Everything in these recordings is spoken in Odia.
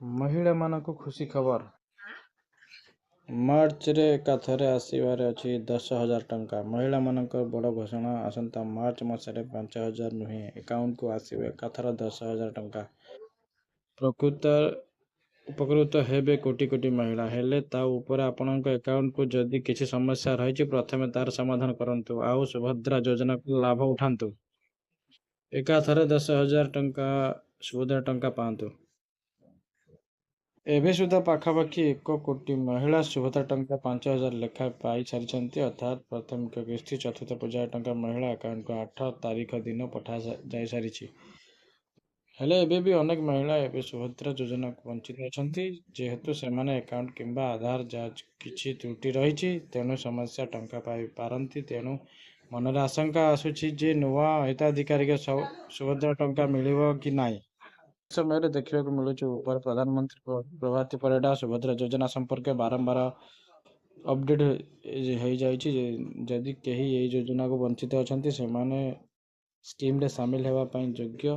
ମହିଳାମାନଙ୍କୁ ଖୁସି ଖବର। ମାର୍ଚ୍ଚରେ ଏକାଥରେ ଆସିବାରେ ଅଛି 10,000 ଟଙ୍କା। ମହିଳାମାନଙ୍କର ବଡ଼ ଘୋଷଣା, ଆସନ୍ତା ମାର୍ଚ୍ଚ ମାସରେ 5,000 ନୁହେଁ, ଆକାଉଣ୍ଟକୁ ଆସିବ ଏକାଥରେ 10,000 ଟଙ୍କା। ଉପକୃତ ହେବେ କୋଟି କୋଟି ମହିଳା। ହେଲେ ତା ଉପରେ ଆପଣଙ୍କ ଆକାଉଣ୍ଟକୁ ଯଦି କିଛି ସମସ୍ୟା ରହିଛି, ପ୍ରଥମେ ତାର ସମାଧାନ କରନ୍ତୁ, ଆଉ ସୁଭଦ୍ରା ଯୋଜନାକୁ ଲାଭ ଉଠାନ୍ତୁ। ଏକାଥରେ 10,000 ଟଙ୍କା ସୁଭଦ୍ରା ଟଙ୍କା ପାଆନ୍ତୁ। ଏବେ ସୁଦ୍ଧା ପାଖାପାଖି 1 କୋଟି ମହିଳା ସୁଭଦ୍ରା ଟଙ୍କା 5,000 ଲେଖାଏଁ ପାଇସାରିଛନ୍ତି। ଅର୍ଥାତ୍ ପ୍ରାଥମିକ କିସ୍ତି, ଚତୁର୍ଥ ପର୍ଯ୍ୟାୟ ଟଙ୍କା ମହିଳା ଆକାଉଣ୍ଟକୁ 8 ତାରିଖ ଦିନ ପଠାଯାଇସାରିଛି। ହେଲେ ଏବେ ବି ଅନେକ ମହିଳା ଏବେ ସୁଭଦ୍ରା ଯୋଜନାକୁ ବଞ୍ଚିତ ଅଛନ୍ତି। ଯେହେତୁ ସେମାନେ ଆକାଉଣ୍ଟ କିମ୍ବା ଆଧାର ଯାଞ୍ଚ କିଛି ତ୍ରୁଟି ରହିଛି, ତେଣୁ ସମସ୍ୟା ଟଙ୍କା ପାଇପାରନ୍ତି। ତେଣୁ ମନରେ ଆଶଙ୍କା ଆସୁଛି ଯେ ନୂଆ ହିତାଧିକାରୀଙ୍କ ସୁଭଦ୍ରା ଟଙ୍କା ମିଳିବ କି ନାହିଁ। ସମୟରେ ଦେଖିବାକୁ ମିଳୁଛି ଉପରେ ପ୍ରଧାନମନ୍ତ୍ରୀ ପ୍ରଭାତୀ ପରିଡା ସୁଭଦ୍ରା ଯୋଜନା ସମ୍ପର୍କେ ବାରମ୍ବାର ଅପଡେଟ୍ ହେଇଯାଇଛି। ଯଦି କେହି ଏହି ଯୋଜନାକୁ ବଞ୍ଚିତ ଅଛନ୍ତି, ସେମାନେ ସ୍କିମରେ ସାମିଲ ହେବା ପାଇଁ ଯୋଗ୍ୟ।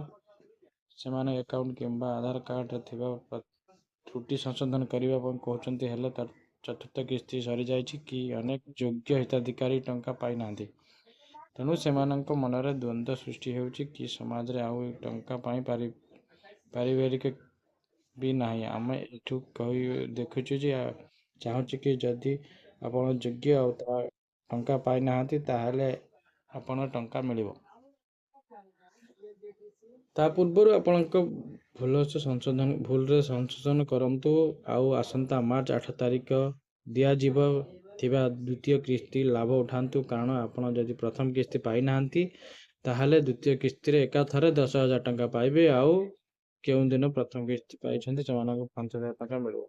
ସେମାନେ ଆକାଉଣ୍ଟ କିମ୍ବା ଆଧାର କାର୍ଡରେ ଥିବା ତ୍ରୁଟି ସଂଶୋଧନ କରିବା ପାଇଁ କହୁଛନ୍ତି, ହେଲେ ଚତୁର୍ଥ କିସ୍ତି ସରିଯାଇଛି କି ଅନେକ ଯୋଗ୍ୟ ହିତାଧିକାରୀ ଟଙ୍କା ପାଇନାହାନ୍ତି। ତେଣୁ ସେମାନଙ୍କ ମନରେ ଦ୍ୱନ୍ଦ୍ୱ ସୃଷ୍ଟି ହେଉଛି କି ସମାଜରେ ଆଉ ଟଙ୍କା ପାରିବାରିକ ବି ନାହିଁ। ଆମେ ଏଠୁ ଦେଖୁଛୁ ଯେ ଚାହୁଁଛୁ କି ଯଦି ଆପଣ ଯୋଗ୍ୟ ଆଉ ଟଙ୍କା ପାଇନାହାନ୍ତି, ତାହେଲେ ଆପଣ ଟଙ୍କା ମିଳିବ। ତା ପୂର୍ବରୁ ଆପଣଙ୍କ ଭୁଲରେ ସଂଶୋଧନ କରନ୍ତୁ, ଆଉ ଆସନ୍ତା ମାର୍ଚ୍ଚ 8 ତାରିଖ ଦିଆଯିବ ଥିବା ଦ୍ୱିତୀୟ କିସ୍ତି ଲାଭ ଉଠାନ୍ତୁ। କାରଣ ଆପଣ ଯଦି ପ୍ରଥମ କିସ୍ତି ପାଇନାହାନ୍ତି, ତାହେଲେ ଦ୍ୱିତୀୟ କିସ୍ତିରେ ଏକାଥରେ 10,000 ଟଙ୍କା ପାଇବେ। ଆଉ କେଉଁଦିନ ପ୍ରଥମ କିସ୍ତି ପାଇଛନ୍ତି, ସେମାନଙ୍କୁ 5,000 ଟଙ୍କା ମିଳିବ।